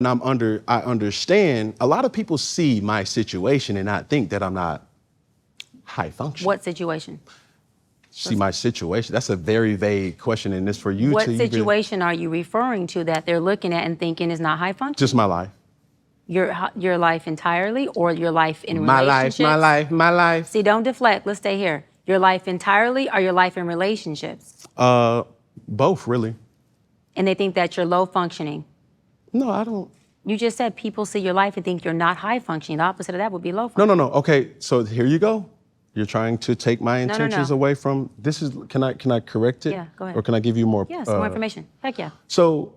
I understand, a lot of people see my situation and not think that I'm not high functioning. What situation? See my situation? That's a very vague question, and it's for you to... What situation are you referring to that they're looking at and thinking is not high functioning? Just my life. Your life entirely, or your life in relationships? My life. See, don't deflect. Let's stay here. Your life entirely, or your life in relationships? Both, really. And they think that you're low functioning? No, I don't. You just said people see your life and think you're not high functioning. The opposite of that would be low functioning. No. Okay, so here you go. You're trying to take my intentions away from, can I correct it? Yeah, go ahead. Or can I give you more? Yes, more information. Heck yeah. So,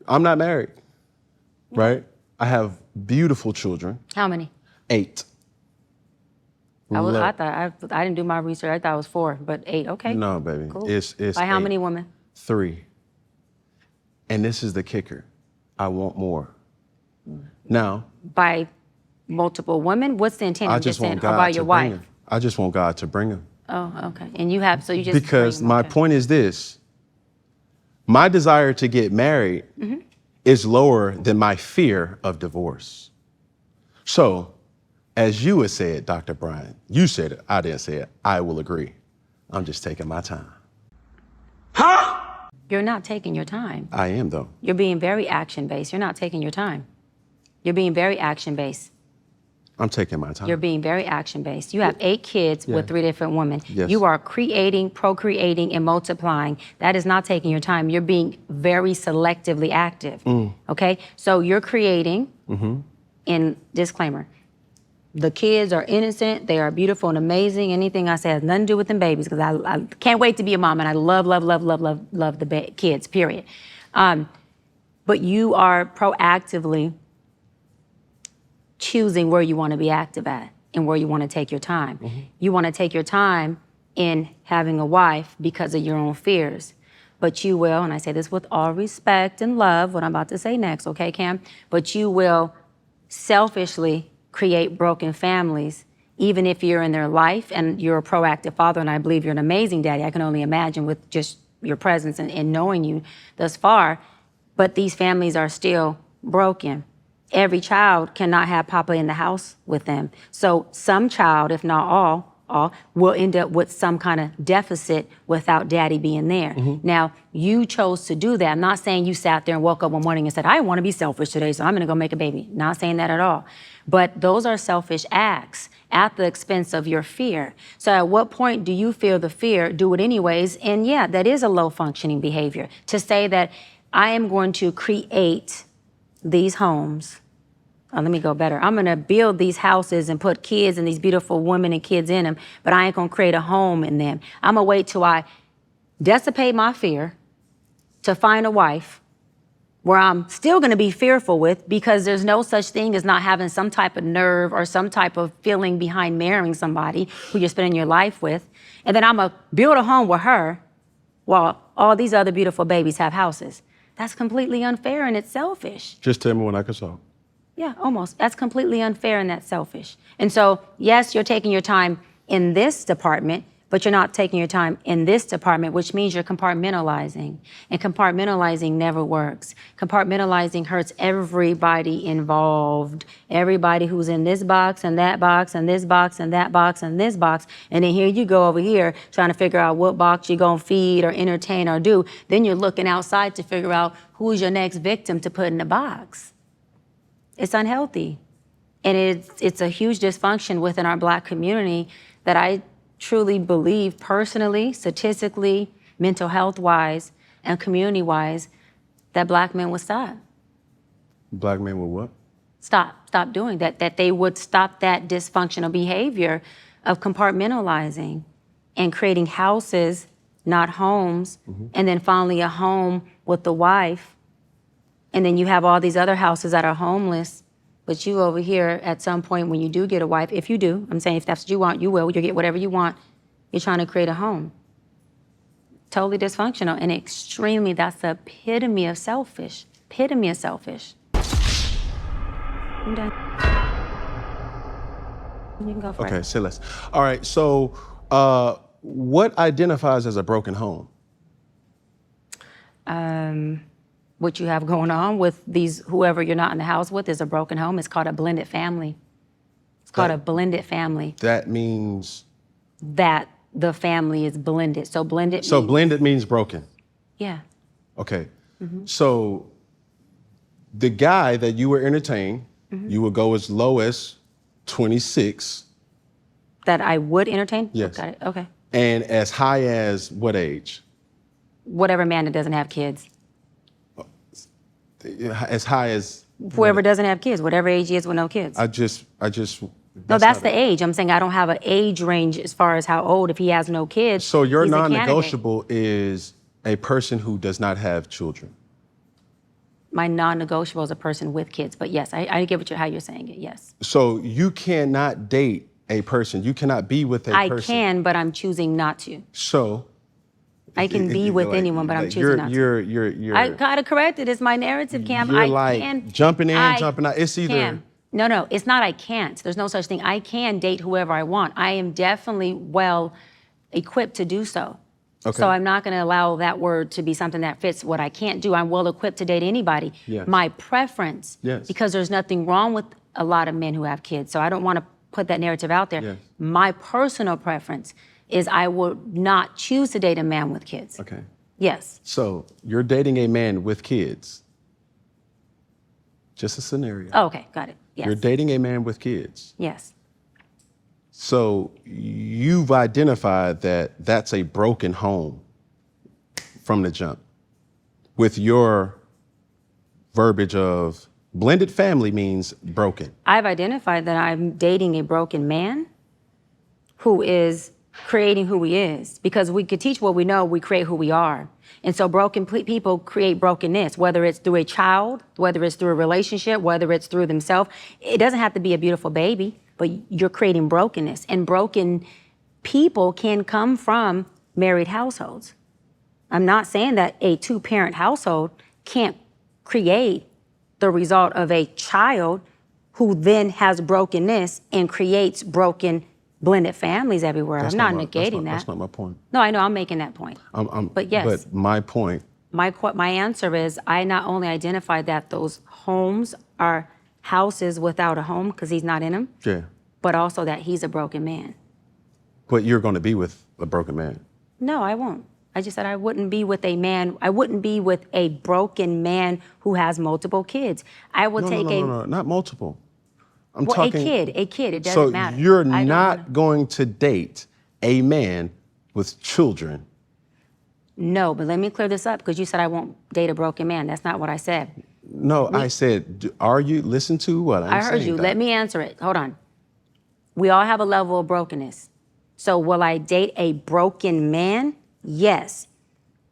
I'm not married, right? I have beautiful children. How many? 8. I didn't do my research. I thought it was 4, but 8, okay. No, baby, cool. It's By how 8. many women? 3. And this is the kicker. I want more. Now. By multiple women? What's the intent? I just want God about your to bring wife? him. I just want God to bring him. Oh, okay. And you have, so you just... Because my point is this. My desire to get married is lower than my fear of divorce. So, as you had said, Dr. Bryant, you said it, I didn't say it, I will agree. I'm just taking my time. Huh? You're not taking your time. I am, though. You're being very action-based. You're not taking your time. You're being very action-based. I'm taking my time. You're being very action-based. You have 8 kids with 3 different women. Yes. You are creating, procreating, and multiplying. That is not taking your time. You're being very selectively active, okay? So you're creating, and disclaimer, the kids are innocent, they are beautiful and amazing. Anything I say has nothing to do with them babies, because I can't wait to be a mom, and I love the kids, period. But you are proactively choosing where you want to be active at and where you want to take your time. You want to take your time in having a wife because of your own fears. But you will, and I say this with all respect and love, what I'm about to say next, okay, Cam? But you will selfishly create broken families, even if you're in their life and you're a proactive father, and I believe you're an amazing daddy. I can only imagine with just your presence and knowing you thus far, but these families are still broken. Every child cannot have Papa in the house with them. So some child, if not all, will end up with some kind of deficit without daddy being there. Now, you chose to do that. I'm not saying you sat there and woke up one morning and said, I want to be selfish today, so I'm going to go make a baby. Not saying that at all. But those are selfish acts at the expense of your fear. So at what point do you feel the fear, do it anyways? And yeah, that is a low functioning behavior. To say that I am going to create these homes. Oh, let me go better. I'm gonna build these houses and put kids and these beautiful women and kids in them, but I ain't gonna create a home in them. I'm gonna wait till I dissipate my fear to find a wife where I'm still gonna be fearful with, because there's no such thing as not having some type of nerve or some type of feeling behind marrying somebody who you're spending your life with. And then I'm gonna build a home with her while all these other beautiful babies have houses. That's completely unfair and it's selfish. Just tell me when I can solve. Yeah, almost. That's completely unfair and that's selfish. And so, yes, you're taking your time in this department, but you're not taking your time in this department, which means you're compartmentalizing. And compartmentalizing never works. Compartmentalizing hurts everybody involved. Everybody who's in this box and that box and this box and that box and this box. And then here you go over here trying to figure out what box you're gonna feed or entertain or do. Then you're looking outside to figure out who's your next victim to put in the box. It's unhealthy. And it's a huge dysfunction within our Black community that I truly believe personally, statistically, mental health-wise, and community-wise, that Black men would stop. Black men would what? Stop doing that, that they would stop that dysfunctional behavior of compartmentalizing and creating houses, not homes, and then finally a home with the wife. And then you have all these other houses that are homeless, but you over here at some point when you do get a wife, if you do, I'm saying if that's what you want, you will, you'll get whatever you want, you're trying to create a home. Totally dysfunctional and extremely, that's the epitome of selfish. Epitome of selfish. I'm done. You can go for it. Okay, say less. All right, so what identifies as a broken home? what you have going on with these, whoever you're not in the house with is a broken home. It's called a blended family. It's called a blended family. That means? That the family is blended. So blended So means, blended means broken? yeah. Okay. So the guy that you were entertaining, you would go as low as 26. That I would entertain? Yes. Got it, okay. And as high as what age? Whatever man that doesn't have kids. As high as? Whoever doesn't have kids, whatever age he is with no kids. I just. No, that's the age. I'm saying I don't have an age range as far as how old if he has no kids. So your he's a candidate. non-negotiable is a person who does not have children. My non-negotiable is a person with kids, but yes, I get how you're saying it, yes. So you cannot date a person, you cannot be with a person. I can, but I'm choosing not to. So? I can be with anyone, but I'm choosing not to. I gotta correct it, it's my narrative, Cam. You're jumping in, jumping out, it's either. Cam, no, it's not I can't. There's no such thing. I can date whoever I want. I am definitely well equipped to do so. Okay. So I'm not going to allow that word to be something that fits what I can't do. I'm well equipped to date anybody. Yes. My preference, because there's nothing wrong with a lot of men who have kids, so I don't want to put that narrative out there. Yes. My personal preference is I would not choose to date a man with kids. Okay. Yes. So you're dating a man with kids. Just a scenario. Oh, okay, got it. Yes. You're dating a man with kids. Yes. So you've identified that that's a broken home from the jump. With your verbiage of blended family means broken. I've identified that I'm dating a broken man who is creating who he is. Because we could teach what we know, we create who we are. And so broken people create brokenness, whether it's through a child, whether it's through a relationship, whether it's through themselves. It doesn't have to be a beautiful baby, but you're creating brokenness. And broken people can come from married households. I'm not saying that a two-parent household can't create the result of a child who then has brokenness and creates broken blended families everywhere. I'm not negating that. That's not my point. No, I know, I'm making that point. But yes. But my point. My answer is I not only identified that those homes are houses without a home because he's not in them, Yeah. but also that he's a broken man. But you're going to be with a broken man. No, I won't. I just said I wouldn't be with a man. I wouldn't be with a broken man who has multiple kids. I would No, not multiple. I'm well, talking. a kid. It doesn't matter. So you're not going to date a man with children. No, but let me clear this up because you said I won't date a broken man. That's not what I said. No, I said, are you, listen to what I'm saying. I heard you. Let me answer it. Hold on. We all have a level of brokenness. So will I date a broken man? Yes.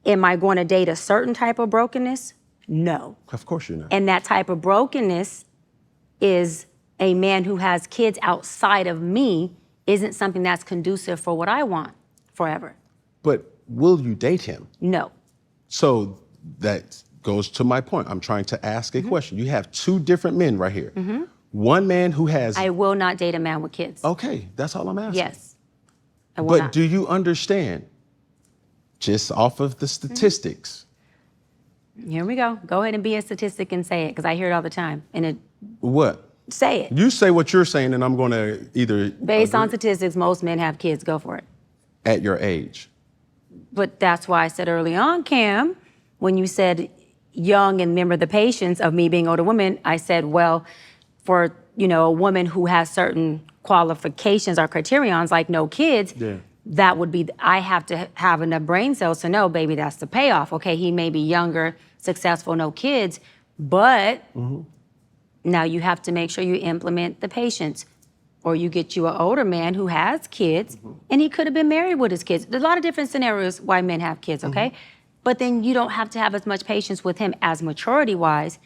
Am I going to date a certain type of brokenness? No. Of course you're not. And that type of brokenness is a man who has kids outside of me isn't something that's conducive for what I want forever. But will you date him? No. So that goes to my point. I'm trying to ask a question. You have two different men right here. One man who has... I will not date a man with kids. Okay, that's all I'm asking. Yes. I will but not. do you understand, just off of the statistics? Here we go. Go ahead and be a statistic and say it, because I hear it all the time. And it. What? Say it. You say what you're saying, and I'm going to either... Based on statistics, most men have kids. Go for it. At your age. But that's why I said early on, Cam, when you said young and remember the patience of me being older woman, I said, well, for, a woman who has certain qualifications or criterions like no kids, that would be, I have to have enough brain cells to know, baby, that's the payoff. Okay, he may be younger, successful, no kids, but now you have to make sure you implement the patience. Or you get you an older man who has kids, and he could have been married with his kids. There's a lot of different scenarios why men have kids, okay? But then you don't have to have as much patience with him as maturity-wise.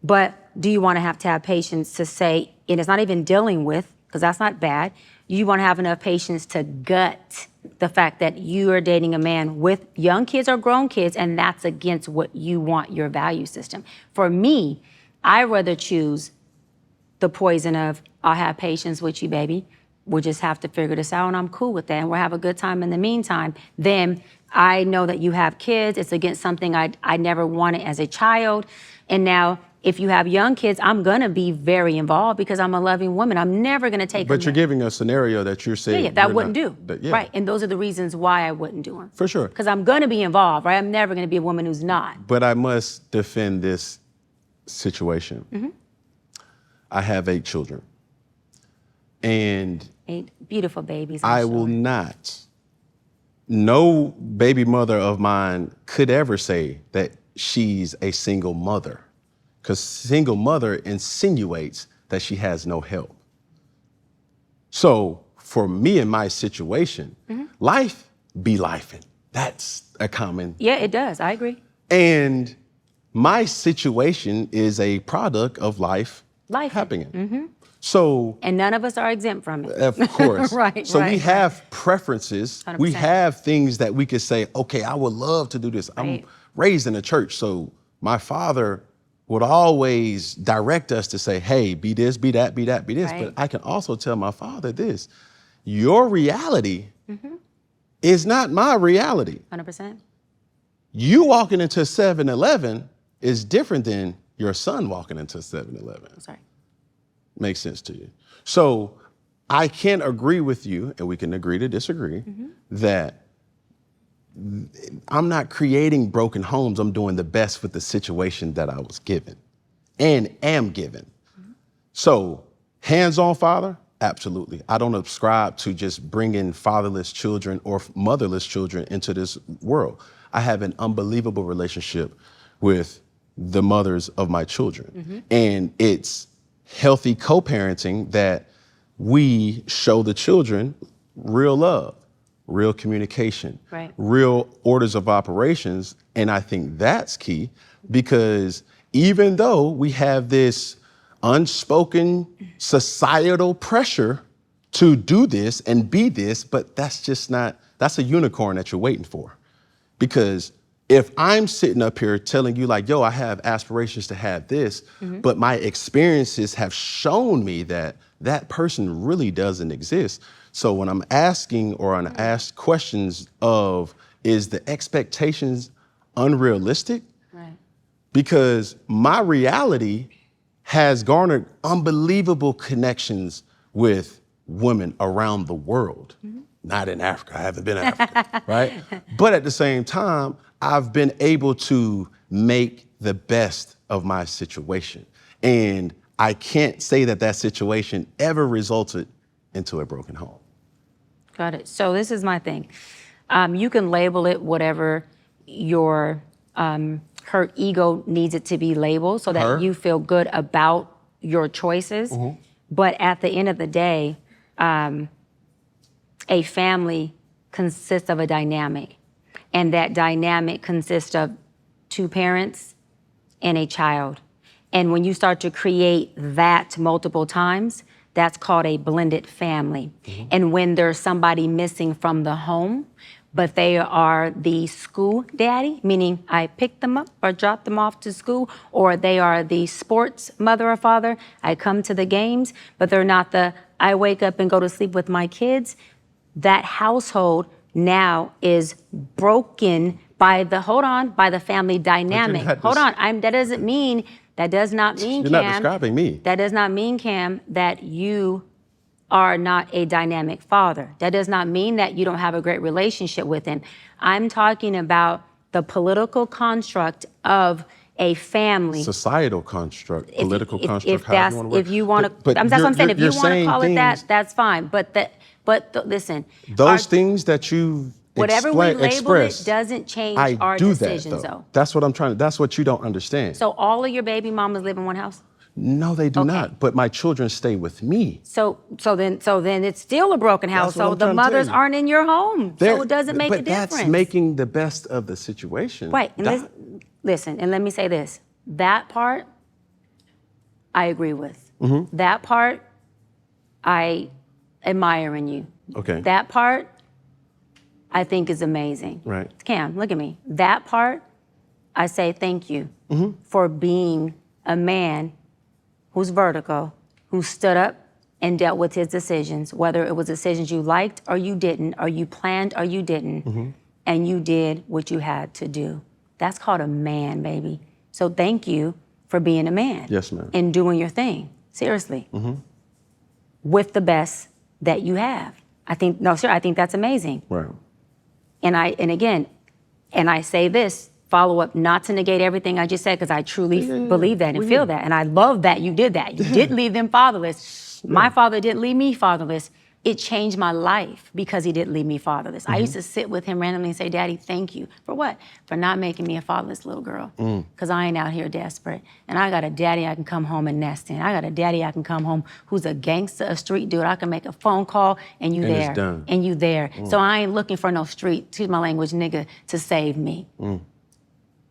But do you want to have patience to say, and it's not even dealing with, because that's not bad, you want to have enough patience to gut the fact that you are dating a man with young kids or grown kids, and that's against what you want, your value system. For me, I rather choose the poison of, I'll have patience with you, baby, we'll just have to figure this out, and I'm cool with that, and we'll have a good time in the meantime. Then I know that you have kids. It's against something I never wanted as a child. And now, if you have young kids, I'm gonna be very involved because I'm a loving woman. I'm never gonna take them. But you're giving a scenario that you're saying. Yeah, that I wouldn't do. Right, and those are the reasons why I wouldn't do them. For sure. Because I'm gonna be involved, right? I'm never gonna be a woman who's not. But I must defend this situation. I have 8 children. And 8 beautiful babies. I will not, no baby mother of mine could ever say that she's a single mother, because single mother insinuates that she has no help. So for me in my situation, life be lifing. That's a common. Yeah, it does. I agree. And my situation is a product of life happening. So, and none of us are exempt from it. of course. Right. So we have preferences. 100%. We have things that we could say, okay, I would love to do this. I'm raised in a church, so my father would always direct us to say, hey, be this, be that, be that, be this. Right. But I can also tell my father this, your reality is not my reality. 100%. You walking into 7-Eleven is different than your son walking into 7-Eleven. Sorry. Makes sense to you. So I can agree with you, and we can agree to disagree, that I'm not creating broken homes. I'm doing the best with the situation that I was given and am given. So hands-on father, absolutely. I don't subscribe to just bringing fatherless children or motherless children into this world. I have an unbelievable relationship with the mothers of my children. And it's healthy co-parenting that we show the children real love, real communication, real orders of operations. And I think that's key, because even though we have this unspoken societal pressure to do this and be this, but that's just not, that's a unicorn that you're waiting for. Because if I'm sitting up here telling you like, yo, I have aspirations to have this, but my experiences have shown me that that person really doesn't exist. So when I'm asking or when I ask questions of, is the expectations unrealistic? Right. Because my reality has garnered unbelievable connections with women around the world. Not in Africa, I haven't been in Africa, right? But at the same time, I've been able to make the best of my situation. And I can't say that that situation ever resulted into a broken home. Got it. So this is my thing. You can label it whatever your hurt ego needs it to be labeled so that you feel good about your choices. But at the end of the day, a family consists of a dynamic. And that dynamic consists of 2 parents and a child. And when you start to create that multiple times, that's called a blended family. And when there's somebody missing from the home, but they are the school daddy, meaning I pick them up or drop them off to school, or they are the sports mother or father, I come to the games, but they're not the, I wake up and go to sleep with my kids, that household now is broken by the, by the family dynamic. That does not mean, You're Cam. not describing me. That does not mean, Cam, that you are not a dynamic father. That does not mean that you don't have a great relationship with him. I'm talking about the political construct of a family. Societal construct, political construct, if that's, if you want to, that's what I'm saying. If you want to call it that, that's fine. Listen. Those things that you whatever we label express, it doesn't change I our do decisions, that, though. That's what I'm trying to, that's what you don't understand. So all of your baby mamas live in one house? No, they do not. But my children stay with me. So then it's still a broken house. So the mothers aren't in your home. So it doesn't make a difference. But that's making the best of the situation. Right. And listen, and let me say this. That part, I agree with. That part, I admire in you. Okay. That part, I think is amazing. Right. Cam, look at me. That part, I say thank you for being a man who's vertical, who stood up and dealt with his decisions, whether it was decisions you liked or you didn't, or you planned or you didn't, and you did what you had to do. That's called a man, baby. So thank you for being a man. Yes, ma'am. And doing your thing, seriously. With the best that you have. I think that's amazing. Right. And I say this, follow up, not to negate everything I just said, because I truly believe that and feel that. And I love that you did that. You didn't leave them fatherless. My father didn't leave me fatherless. It changed my life because he didn't leave me fatherless. I used to sit with him randomly and say, Daddy, thank you. For what? For not making me a fatherless little girl. Because I ain't out here desperate. And I got a daddy I can come home and nest in. I got a daddy I can come home who's a gangster, a street dude. I can make a phone call and you there. It's done. And you there. So I ain't looking for no street, excuse my language, nigga, to save me.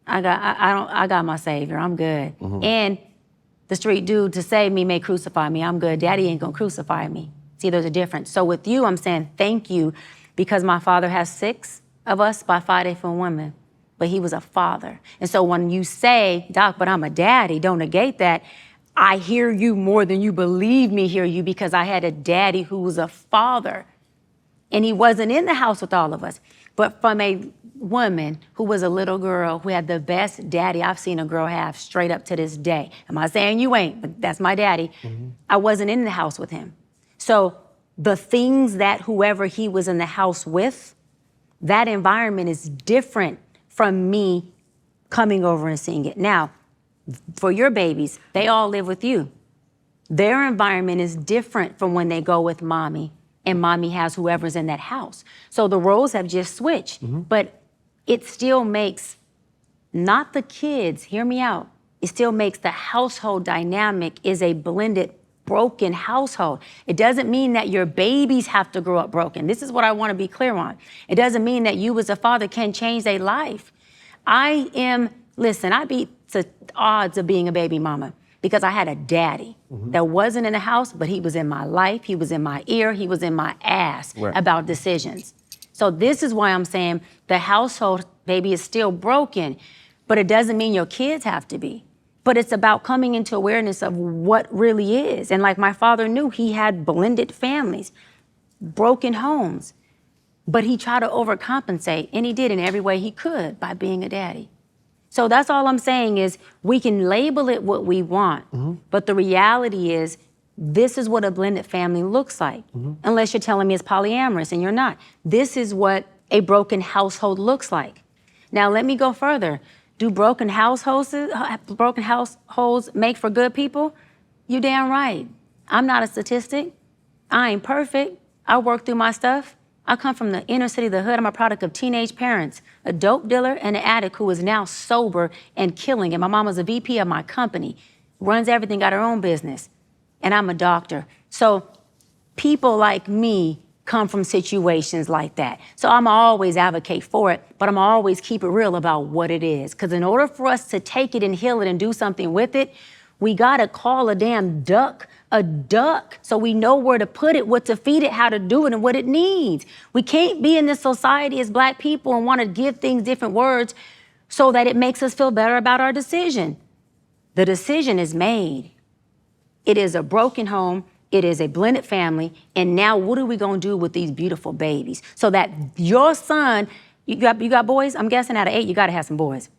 I got my savior. I'm good. And the street dude to save me may crucify me. I'm good. Daddy ain't gonna crucify me. See, there's a difference. So with you, I'm saying thank you, because my father has 6 of us by 5 different women, but he was a father. And so when you say, Doc, but I'm a daddy, don't negate that. I hear you more than you believe me hear you, because I had a daddy who was a father, and he wasn't in the house with all of us, but from a woman who was a little girl who had the best daddy I've seen a girl have straight up to this day. Am I saying you ain't, but that's my daddy. I wasn't in the house with him. So the things that whoever he was in the house with, that environment is different from me coming over and seeing it. Now, for your babies, they all live with you. Their environment is different from when they go with mommy, and mommy has whoever's in that house. So the roles have just switched, but it still makes, not the kids, hear me out, it still makes the household dynamic is a blended broken household. It doesn't mean that your babies have to grow up broken. This is what I want to be clear on. It doesn't mean that you as a father can change their life. I beat the odds of being a baby mama because I had a daddy that wasn't in the house, but he was in my life, he was in my ear, he was in my ass about decisions. So this is why I'm saying the household, baby, is still broken, but it doesn't mean your kids have to be. But it's about coming into awareness of what really is. And like my father knew, he had blended families, broken homes, but he tried to overcompensate, and he did in every way he could by being a daddy. So that's all I'm saying is we can label it what we want, but the reality is this is what a blended family looks like, unless you're telling me it's polyamorous, and you're not. This is what a broken household looks like. Now let me go further. Do broken households make for good people? You damn right. I'm not a statistic. I ain't perfect. I work through my stuff. I come from the inner city of the hood. I'm a product of teenage parents, a dope dealer and an addict who is now sober and killing it. My mama's a VP of my company, runs everything, got her own business, and I'm a doctor. So people like me come from situations like that. So I'm always advocate for it, but I'm always keep it real about what it is. Because in order for us to take it and heal it and do something with it, we gotta call a damn duck a duck so we know where to put it, what to feed it, how to do it, and what it needs. We can't be in this society as Black people and wanna give things different words so that it makes us feel better about our decision. The decision is made. It is a broken home. It is a blended family, and now what are we gonna do with these beautiful babies? So that your son, you got boys? I'm guessing out of 8, you gotta have some boys.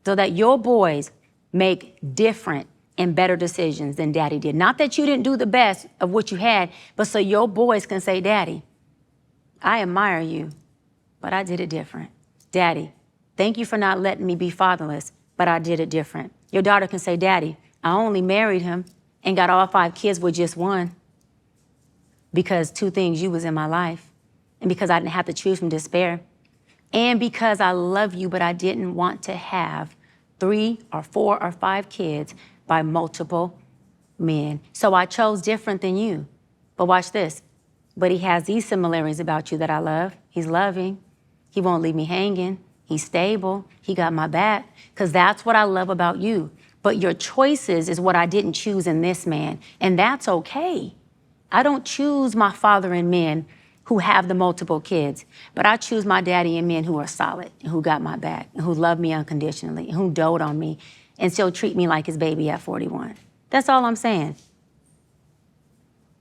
So that your boys make different and better decisions than daddy did. Not that you didn't do the best of what you had, but so your boys can say, Daddy, I admire you, but I did it different. Daddy, thank you for not letting me be fatherless, but I did it different. Your daughter can say, Daddy, I only married him and got all 5 kids with just one because 2 things, you was in my life, and because I didn't have to choose from despair, and because I love you, but I didn't want to have 3 or 4 or 5 kids by multiple men. So I chose different than you. But watch this. But he has these similarities about you that I love. He's loving. He won't leave me hanging. He's stable. He got my back. Because that's what I love about you. But your choices is what I didn't choose in this man. And that's okay. I don't choose my father in men who have the multiple kids, but I choose my daddy in men who are solid and who got my back and who love me unconditionally and who dote on me and still treat me like his baby at 41. That's all I'm saying.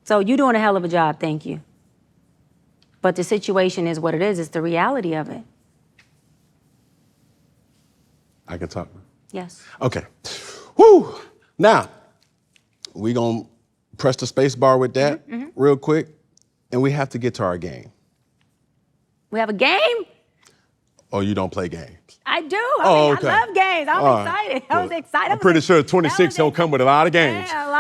So you're doing a hell of a job, thank you. But the situation is what it is. It's the reality of it. I can talk. Yes. Okay. Whew. Now, we gonna press the space bar with that real quick, and we have to get to our game. We have a game? Oh, you don't play games? I do. Okay. I love games. I'm excited. I was excited. I'm pretty sure 26 don't come with a lot of games. Yeah, a lot.